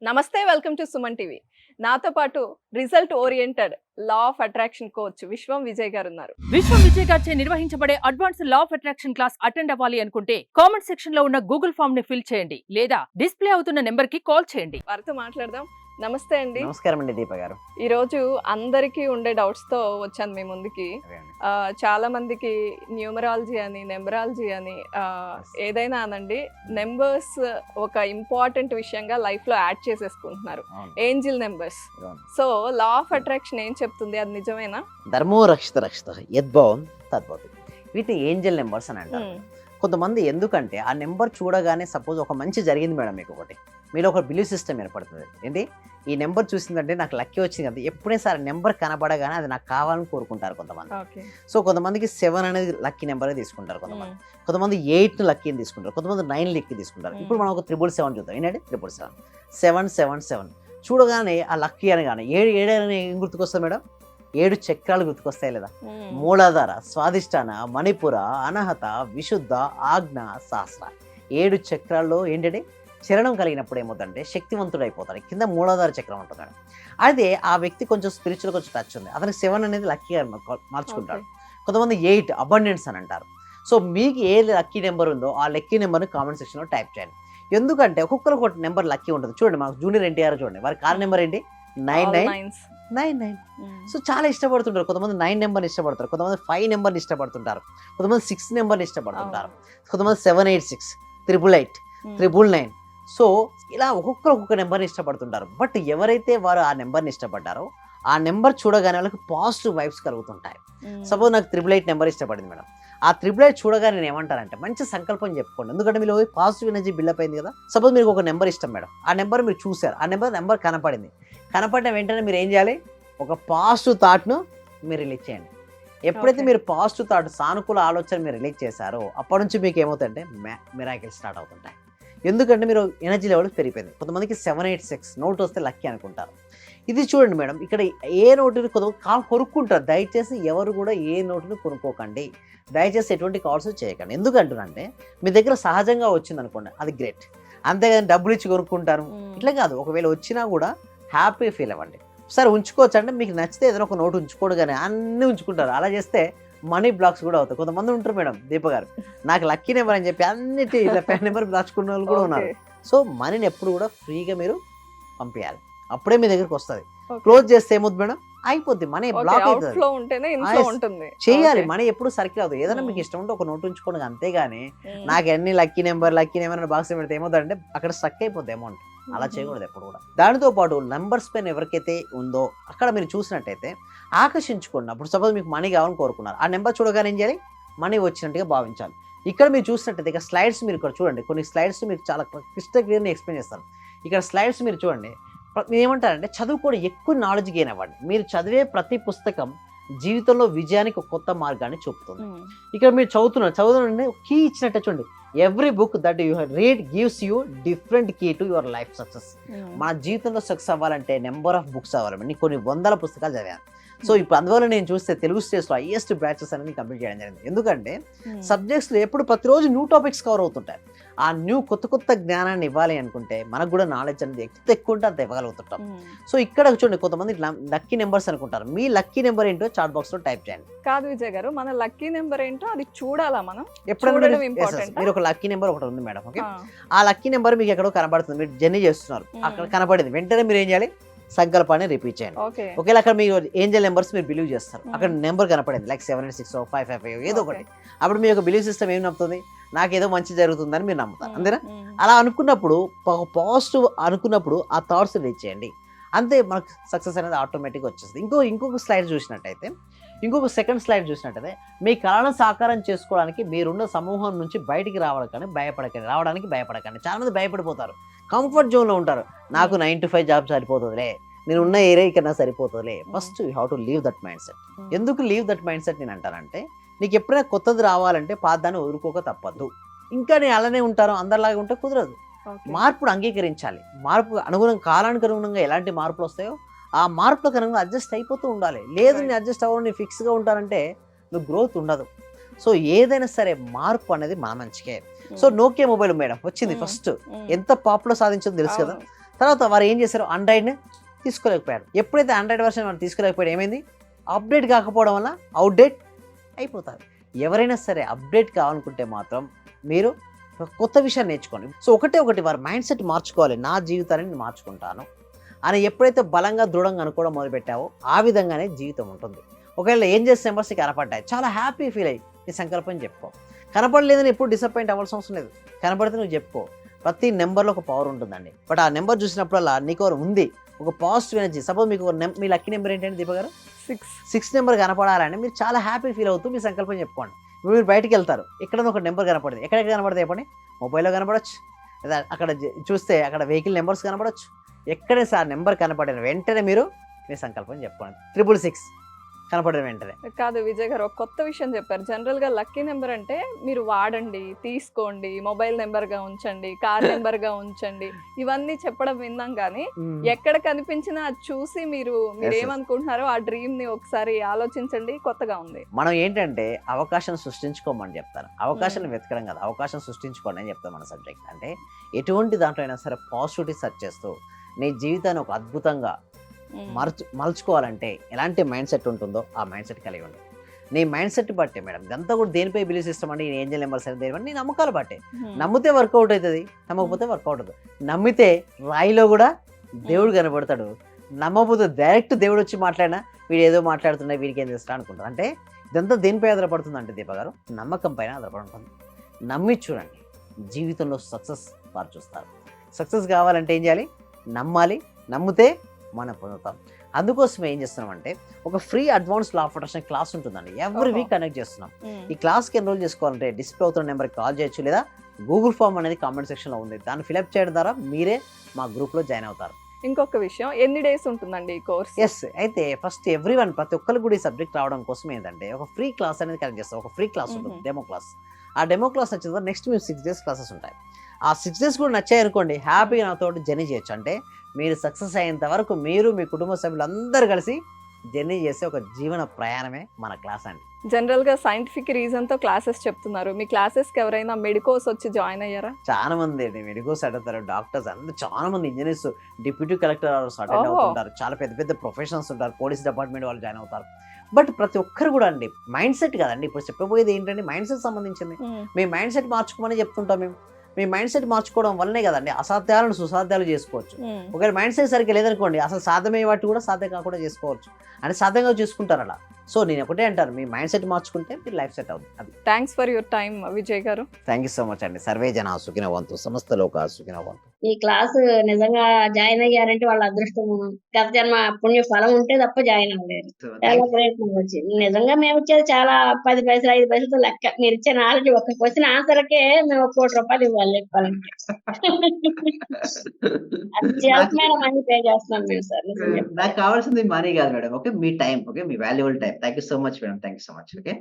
నమస్తే, welcome to Suman TV. నాతో పాటు result oriented law of attraction coach విశ్వం విజయ్ గారు ఉన్నారు. విశ్వం విజయ్ గారిచే నిర్వహించబడే advance law of attraction class attend అవ్వాలి అనుకుంటే కామెంట్ సెక్షన్ లో ఉన్న గూగుల్ ఫామ్ ని ఫిల్ చేయండి లేదా డిస్ప్లే అవుతున్న నెంబర్ కి కాల్ చేయండి. వారితో మాట్లాడదాం. నమస్తే అండి. నమస్కారం అండి దీప గారు. ఈరోజు అందరికీ ఉండే డౌట్స్ తో వచ్చాను మీ ముందుకి. చాలా మందికి న్యూమరాలజీ అని, నెంబరాలజీ అని, ఏదైనా అనండి, నెంబర్స్ ఒక ఇంపార్టెంట్ విషయంగా లైఫ్ లో యాడ్ చేసేసుకుంటున్నారు. Angel numbers. So law of attraction ఏం చెప్తుంది, అది నిజమేనా? ధర్మో రక్షిత రక్షిత యద్భవం తద్భవతి. వీటిని ఏంజల్ నెంబర్స్ అని అంటారు. కొంతమంది ఎందుకంటే ఆ నెంబర్ చూడగానే సపోజ్ ఒక మంచి జరిగింది మేడం, మీకు ఒకటి మీలో ఒక బిలీఫ్ సిస్టమ్ ఏర్పడుతుంది. ఏంటి, ఈ నెంబర్ చూసిందంటే నాకు లక్కీ వచ్చింది కదా, ఎప్పుడే సార్ నెంబర్ కనబడగానే అది నాకు కావాలని కోరుకుంటారు కొంతమంది. సో కొంతమందికి 7 అనేది లక్కీ నెంబర్ తీసుకుంటారు, కొంతమంది 8 లక్కీని తీసుకుంటారు, కొంతమంది 9 లక్కీ తీసుకుంటారు. ఇప్పుడు మనం ఒక 777 చూద్దాం. ఏంటంటే 777 777 చూడగానే ఆ లక్కీ అనగానే 7 అని ఏం గుర్తుకొస్తుంది మేడం? 7 చక్రాలు గుర్తుకొస్తాయి లేదా? మూలాధార, స్వాదిష్టాన, మణిపుర, అనహత, విశుద్ధ, ఆజ్ఞ, సహస్ర. 7 చక్రాల్లో ఏంటంటే చరణం కలిగినప్పుడు ఏమవుతుందంటే శక్తివంతుడు అయిపోతాడు. కింద మూలాధార చక్రం ఉంటుంది. అయితే ఆ వ్యక్తి కొంచెం స్పిరిచువల్ కొంచెం టచ్ ఉంది, అతనికి 7 అనేది లక్కీగా మార్చుకుంటాడు. కొంతమంది 8 అబండెన్స్ అని అంటారు. సో మీకు ఏ లక్కీ నెంబర్ ఉందో ఆ లక్కీ నెంబర్ని కామెంట్ సెక్షన్లో టైప్ చేయండి. ఎందుకంటే ఒక్కొక్కరికి ఒక నెంబర్ లక్కీ ఉంటుంది. చూడండి, మాకు జూనియర్ ఎన్టీఆర్ చూడండి, వారి కార్ నెంబర్ ఏంటి? 99. సో చాలా ఇష్టపడుతుంటారు. కొంతమంది 9 నెంబర్ని ఇష్టపడతారు, కొంతమంది 5 నెంబర్ని ఇష్టపడుతుంటారు, కొంతమంది 6 నెంబర్ని ఇష్టపడుతుంటారు, కొంతమంది 786, 888, 999. సో ఇలా ఒక్కొక్క నెంబర్ని ఇష్టపడుతుంటారు. బట్ ఎవరైతే వారు ఆ నెంబర్ని ఇష్టపడ్డారో ఆ నెంబర్ చూడగానే వాళ్ళకి పాజిటివ్ వైబ్స్ కలుగుతుంటాయి. సపోజ్ నాకు 888 నెంబర్ ఇష్టపడింది మేడం. ఆ 888 చూడగానే నేను ఏమంటానంటే మంచి సంకల్పం చెప్పుకోండి, ఎందుకంటే మీరు పాజిటివ్ ఎనర్జీ బిల్డప్ అయింది కదా. సపోజ్ మీకు ఒక నెంబర్ ఇష్టం మేడం, ఆ నెంబర్ మీరు చూసారు, ఆ నెంబర్ కనపడిన వెంటనే మీరు ఏం చేయాలి? ఒక పాజిటివ్ థాట్ను మీరు రిలీజ్ చేయండి. ఎప్పుడైతే మీరు పాజిటివ్ థాట్, సానుకూల ఆలోచన మీరు రిలీజ్ చేశారో అప్పటి నుంచి మీకు ఏమవుతుందంటే మిరాకిల్ స్టార్ట్ అవుతుంటాయి. ఎందుకంటే మీరు ఎనర్జీ లెవెల్ పెరిగిపోయింది. కొంతమందికి 786 నోట్ వస్తే లక్కీ అనుకుంటారు. ఇది చూడండి మేడం, ఇక్కడ ఏ నోటుని కొంతమంది కొనుక్కుంటారు. దయచేసి ఎవరు కూడా ఏ నోటుని కొనుక్కోకండి, దయచేసి ఎటువంటి కాల్స్ చేయకండి. ఎందుకంటున్నారంటే మీ దగ్గర సహజంగా వచ్చింది అనుకోండి, అది గ్రేట్. అంతేగాని డబ్బులు ఇచ్చి కొనుక్కుంటారు ఇట్లా కాదు. ఒకవేళ వచ్చినా కూడా హ్యాపీ ఫీల్ అవ్వండి. సరే ఉంచుకోవచ్చు అంటే మీకు నచ్చితే ఏదైనా ఒక నోటు ఉంచుకోడు, కానీ అన్నీ ఉంచుకుంటారు. అలా చేస్తే మనీ బ్లాక్స్ కూడా అవుతాయి. కొంతమంది ఉంటారు మేడం, దీప గారు నాకు లక్కీ నెంబర్ అని చెప్పి అన్నిటి నెంబర్ దాచుకున్న వాళ్ళు కూడా ఉన్నారు. సో మనీని ఎప్పుడు కూడా ఫ్రీగా మీరు పంపించాలి, అప్పుడే మీ దగ్గరకు వస్తుంది. క్లోజ్ చేస్తే ఏమవుతుంది మేడం? అయిపోద్ది, మనీ బ్లాక్ అవుతుంది. చేయాలి, మనీ ఎప్పుడు సర్కిల్ అవుతుంది. ఏదైనా మీకు ఇష్టం ఉంటే ఒక నోట్ ఉంచుకోండి, అంతేగాని నాకు అన్ని లక్కీ నెంబర్ అని బాక్స్ పెడితే ఏమవుతుందంటే అక్కడ స్ట్రక్ అయిపోద్ది అమౌంట్. అలా చేయకూడదు ఎప్పుడు కూడా. దానితో పాటు నెంబర్స్ పైన ఎవరికైతే ఉందో అక్కడ మీరు చూసినట్టయితే ఆకర్షించుకోండి. అప్పుడు సపోజ్ మీకు మనీ కావాలని కోరుకున్నారు, ఆ నెంబర్ చూడగానే ఏం చేయాలి? మనీ వచ్చినట్టుగా భావించాలి. ఇక్కడ మీరు చూసినట్టయితే ఇక స్లైడ్స్ మీరు ఇక్కడ చూడండి, కొన్ని స్లైడ్స్ మీకు చాలా క్లియర్ క్లియర్ని ఎక్స్ప్లెయిన్ చేస్తాను. ఇక్కడ స్లైడ్స్ మీరు చూడండి, ఏమంటారంటే చదువుకోవడం, ఎక్కువ నాలెడ్జ్ గెయిన్ అవ్వండి. మీరు చదివే ప్రతి పుస్తకం జీవితంలో విజయానికి ఒక కొత్త మార్గాన్ని చూపుతుంది. ఇక్కడ మీరు చదువుతున్న కీ ఇచ్చినట్టే చూడండి, every book that you read gives you different key to your life success. మన జీవితంలో సక్సెస్ అవ్వాలంటే నెంబర్ ఆఫ్ బుక్స్ అవ్వాలి. నేను కొన్ని 100 పుస్తకాలు చదివాను. సో ఇప్పుడు అందువల్ల నేను చూస్తే తెలుగు స్టేట్స్లో హైయెస్ట్ బ్యాచెస్ అనేది కంప్లీట్ చేయడం జరిగింది. ఎందుకంటే సబ్జెక్ట్స్లో ఎప్పుడు ప్రతిరోజు న్యూ టాపిక్స్ కవర్ అవుతుంటాయి. ఆ కొత్త జ్ఞానాన్ని ఇవ్వాలి అనుకుంటే మనకు కూడా నాలెడ్జ్ అనేది ఎక్కువ ఉంటే అంత ఇవ్వగలుగుతుంటాం. సో ఇక్కడ చూడండి, కొంతమంది లక్కీ నెంబర్స్ అనుకుంటారు. మీ లక్కీ నెంబర్ ఏంటో చాట్ బాక్స్ లో టైప్ చేయండి. కాదు విజయ్ గారు, మన లక్కీ నెంబర్ ఏంటో అది చూడాలా మనం? ఎప్పుడైనా మీరు ఒక లక్కీ నెంబర్ ఒకటి ఉంది మేడం, ఓకే, ఆ లక్కీ నెంబర్ మీకు ఎక్కడో కనబడుతుంది, మీరు జర్నీ చేస్తున్నారు, అక్కడ కనబడింది, వెంటనే మీరు ఏం చేయాలి? సంకల్పాన్ని రిపీట్ చేయండి. ఒకవేళ అక్కడ మీరు ఏంజల్ నెంబర్స్ మీరు బిలీవ్ చేస్తారు, అక్కడ నెంబర్ కనపడింది లైక్ 786 555 ఏదో ఒకటి, అప్పుడు మీ యొక్క బిలీవ్ సిస్టమ్ ఏం నమ్ముతుంది? నాకేదో మంచి జరుగుతుందని మీరు నమ్ముతారు, అంతేనా? అలా అనుకున్నప్పుడు పాజిటివ్ అనుకున్నప్పుడు ఆ థాట్స్ రీచ్ చేయండి, అంతే మనకు సక్సెస్ అనేది ఆటోమేటిక్గా వచ్చేస్తుంది. ఇంకొక స్లైడ్ చూసినట్టయితే, ఇంకొక సెకండ్ స్లైడ్ చూసినట్టయితే, మీ కళను సాకారం చేసుకోవడానికి మీరున్న సమూహం నుంచి బయటికి రావడానికి భయపడకండి. చాలా మంది భయపడిపోతారు, కంఫర్ట్ జోన్లో ఉంటారు. నాకు 9 to 5 జాబ్ సరిపోతుందిలే, నేను ఉన్న ఏరియా ఇక్కడ నాకు సరిపోతుందిలే. First you have to leave that mind set. ఎందుకు లీవ్ దట్ మైండ్ సెట్ నేను అంటానంటే, నీకు ఎప్పుడైనా కొత్తది రావాలంటే పాతదాన్ని వదులుకోక తప్పదు. ఇంకా నేను అలానే ఉంటాను అందరిలాగా ఉంటే కుదరదు. మార్పును అంగీకరించాలి. కాలానికి అనుగుణంగా ఎలాంటి మార్పులు వస్తాయో ఆ మార్పులకు అనుగుణంగా అడ్జస్ట్ అయిపోతూ ఉండాలి. లేదు నేను అడ్జస్ట్ అవ్వను, నేను ఫిక్స్గా ఉంటానంటే నువ్వు గ్రోత్ ఉండదు. సో ఏదైనా సరే మార్పు అనేది మన మంచికే. సో నోకియా మొబైల్ మేడం వచ్చింది, ఫస్ట్ ఎంత పాపులర్ సాధించిందో తెలుసు కదా. తర్వాత వారు ఏం చేశారు, ఆండ్రాయిడ్ని తీసుకోలేకపోయారు. ఎప్పుడైతే ఆండ్రాయిడ్ వర్షన్ వారు తీసుకోలేకపోయాడు ఏమైంది, అప్డేట్ కాకపోవడం వల్ల అవుట్డేట్ అయిపోతారు. ఎవరైనా సరే అప్డేట్ కావాలనుకుంటే మాత్రం మీరు ఒక కొత్త విషయాన్ని నేర్చుకోండి. సో ఒకటి వారి మైండ్ సెట్ మార్చుకోవాలి. నా జీవితాన్ని నేను మార్చుకుంటాను అని ఎప్పుడైతే బలంగా దృఢంగా అనుకోవడం మొదలుపెట్టావో ఆ విధంగానే జీవితం ఉంటుంది. ఒకవేళ ఏం చేసే నెంబర్స్ కనపడ్డాయి, చాలా హ్యాపీ ఫీల్ అయ్యి నీ సంకల్పం చెప్పుకో. కనపడలేదని ఎప్పుడు డిసప్పాయింట్ అవ్వాల్సిన అవసరం లేదు. కనపడితే నువ్వు చెప్పుకో. ప్రతి నెంబర్లో ఒక పవర్ ఉంటుందండి. బట్ ఆ నెంబర్ చూసినప్పుడల్లా నీకు ఉంది ఒక పాజిటివ్ ఎనర్జీ. సపోజ్ మీకు మీ లక్కీ నెంబర్ ఏంటంటే దీప గారు 6 నెంబర్ కనపడాలని మీరు చాలా హ్యాపీ ఫీల్ అవుతూ మీ సంకల్పం చెప్పుకోండి. ఇప్పుడు మీరు బయటికి వెళ్తారు, ఎక్కడైనా ఒక నెంబర్ కనపడింది. ఎక్కడెక్కడ కనపడతాయి చెప్పండి, మొబైల్లో కనపడవచ్చు, లేదా అక్కడ చూస్తే అక్కడ వెహికల్ నెంబర్స్ కనపడవచ్చు. ఎక్కడైనా సార్ నెంబర్ కనపడిన వెంటనే మీరు మీ సంకల్పం చెప్పుకోండి. 666 కనపడిన వెంటనే. కాదు విజయ్ గారు, ఒక కొత్త విషయం చెప్పారు. జనరల్ గా లక్కీ నెంబర్ అంటే మీరు వాడండి, తీసుకోండి, మొబైల్ నెంబర్ గా ఉంచండి, కార్ నెంబర్ గా ఉంచండి, ఇవన్నీ చెప్పడం విన్నాం. కానీ ఎక్కడ కనిపించినా అది చూసి మీరు ఏమనుకుంటున్నారో ఆ డ్రీమ్ ని ఒకసారి ఆలోచించండి. కొత్తగా ఉంది. మనం ఏంటంటే అవకాశం సృష్టించుకోమని చెప్తాను. అవకాశాన్ని వెతకడం కదా, అవకాశం సృష్టించుకోండి అని చెప్తాను. మన సబ్జెక్ట్ అంటే ఎటువంటి దాంట్లో అయినా సరే పాజిటివిటీ సెర్చ్ చేస్తూ నీ జీవితాన్ని ఒక అద్భుతంగా మలుచుకోవాలంటే ఎలాంటి మైండ్ సెట్ ఉంటుందో ఆ మైండ్ సెట్ కలిగి ఉండాలి. నీ మైండ్ సెట్ బట్టే మేడం ఇదంతా కూడా. దేనిపై బిలీవ్ సిస్టమ్ అంటే ఈ ఏంజల్ నెంబర్స్ అని దేనిపై నీ నమ్మకాలు బట్టే. నమ్మితే వర్కౌట్ అవుతుంది, నమ్మకపోతే వర్కౌట్ అవుతుంది. నమ్మితే రాయిలో కూడా దేవుడు కనబడతాడు, నమ్మకపోతే డైరెక్ట్ దేవుడు వచ్చి మాట్లాడినా వీడు ఏదో మాట్లాడుతున్నా వీడికి ఏం చేస్తా అనుకుంటారు. అంటే ఇదంతా దేనిపై ఆధారపడుతుంది అంటే దీప గారు, నమ్మకం పైన ఆధారపడి ఉంటుంది. నమ్మి చూడండి, జీవితంలో సక్సెస్ వారు చూస్తారు. సక్సెస్ కావాలంటే ఏం చేయాలి, నమ్మాలి. నమ్మితే మనం పొందుతాం. అందుకోసం ఏం చేస్తున్నామంటే ఒక free advance law of attraction class ఉంటుందండి. ఎవ్రీ వీక్ కనెక్ట్ చేస్తున్నాం. ఈ క్లాస్కి ఎన్రోల్ చేసుకోవాలంటే డిస్ప్లే అవుతున్న నెంబర్కి కాల్ చేయొచ్చు, లేదా గూగుల్ ఫామ్ అనేది కామెంట్ సెక్షన్లో ఉంది, దాన్ని ఫిల్అప్ చేయడం ద్వారా మీరే మా గ్రూప్లో జాయిన్ అవుతారు. ఇంకొక విషయం, ఎన్ని డేస్ ఉంటుందండి ఈ కోర్స్? ఎస్, అయితే ఫస్ట్ ప్రతి ఒక్కరికి కూడా ఈ సబ్జెక్ట్ రావడం కోసం ఏంటంటే ఒక ఫ్రీ క్లాస్ అనేది కనెక్ట్ చేస్తాం. ఒక ఫ్రీ క్లాస్ ఉంటుంది, డెమో క్లాస్. ఆ డెమో క్లాస్ వచ్చిన తర్వాత నెక్స్ట్ మేము 6 days క్లాసెస్ ఉంటాయి. ఆ 6 days కూడా నచ్చాయి అనుకోండి, హ్యాపీగా నాతో జర్నీ చేయొచ్చు. అంటే మీరు సక్సెస్ అయ్యేంత వరకు మీరు మీ కుటుంబ సభ్యులు అందరూ కలిసి జర్నీ చేసే ఒక జీవన ప్రయాణమే మన క్లాస్ అండి. జనరల్ గా సైంటిఫిక్ రీజన్ తో క్లాసెస్ చెప్తున్నారు. మీ క్లాసెస్ కి ఎవరైనా మెడికోస్ వచ్చి జాయిన్ అయ్యారా? చాలా మంది అండి మెడికోస్ అడుగుతారు, డాక్టర్స్ అందరూ, చాలా మంది ఇంజనీర్స్, డిప్యూటీ కలెక్టర్ అటెండ్ అవుతుంటారు, చాలా పెద్ద పెద్ద ప్రొఫెషనల్స్ ఉంటారు, పోలీస్ డిపార్ట్మెంట్ వాళ్ళు జాయిన్ అవుతారు. బట్ ప్రతి ఒక్కరు కూడా అండి మైండ్ సెట్ కదండి ఇప్పుడు చెప్పబోయేది ఏంటంటే మైండ్ సెట్ సంబంధించింది. మీ మైండ్ సెట్ మార్చుకోమని చెప్తుంటాం మేము. మీ మైండ్ సెట్ మార్చుకోవడం వల్లనే కదండి అసాధ్యాలను సుసాధ్యాలు చేసుకోవచ్చు. ఒకవేళ మైండ్ సెట్ సరిగ్గా లేదనుకోండి, అసలు సాధ్యమయ్యే వాటి కూడా సాధ్యం కాకుండా చేసుకోవచ్చు. అంటే సాధ్యంగా చూసుకుంటారు అలా. సో నేను ఒకటే అంటాను, మీ మైండ్ సెట్ మార్చుకుంటే మీరు లైఫ్ సెట్ అవుతుంది. అది. Thanks for your time Vijay గారు. థ్యాంక్ యూ సో మచ్ అండి. సర్వే జన సుఖినో భవంతు, సమస్త లోకా సుఖినో భవంతు. ఈ క్లాస్ నిజంగా జాయిన్ అయ్యారంటే వాళ్ళ అదృష్టం, గత జన్మ పుణ్య ఫలం ఉంటే తప్ప జాయిన్ అవ్వలేరు. చాలా ప్రయత్నం వచ్చింది. నిజంగా మేము వచ్చేది చాలా 10 పైసలు 5 పైసలతో లెక్క. మీరు ఇచ్చే నాలెడ్జ్ ఒక క్వశ్చన్ ఆన్సర్కే మేము 1 కోటి రూపాయలు ఇవ్వాలి చెప్పాలంటే. అత్యవసరమైన మనీ పే చేస్తున్నాం మేము సార్. నాకు కావాల్సింది మనీ కాదు madam, okay, me time, okay, me valuable time. Thank you so much madam, thank you so much. Okay.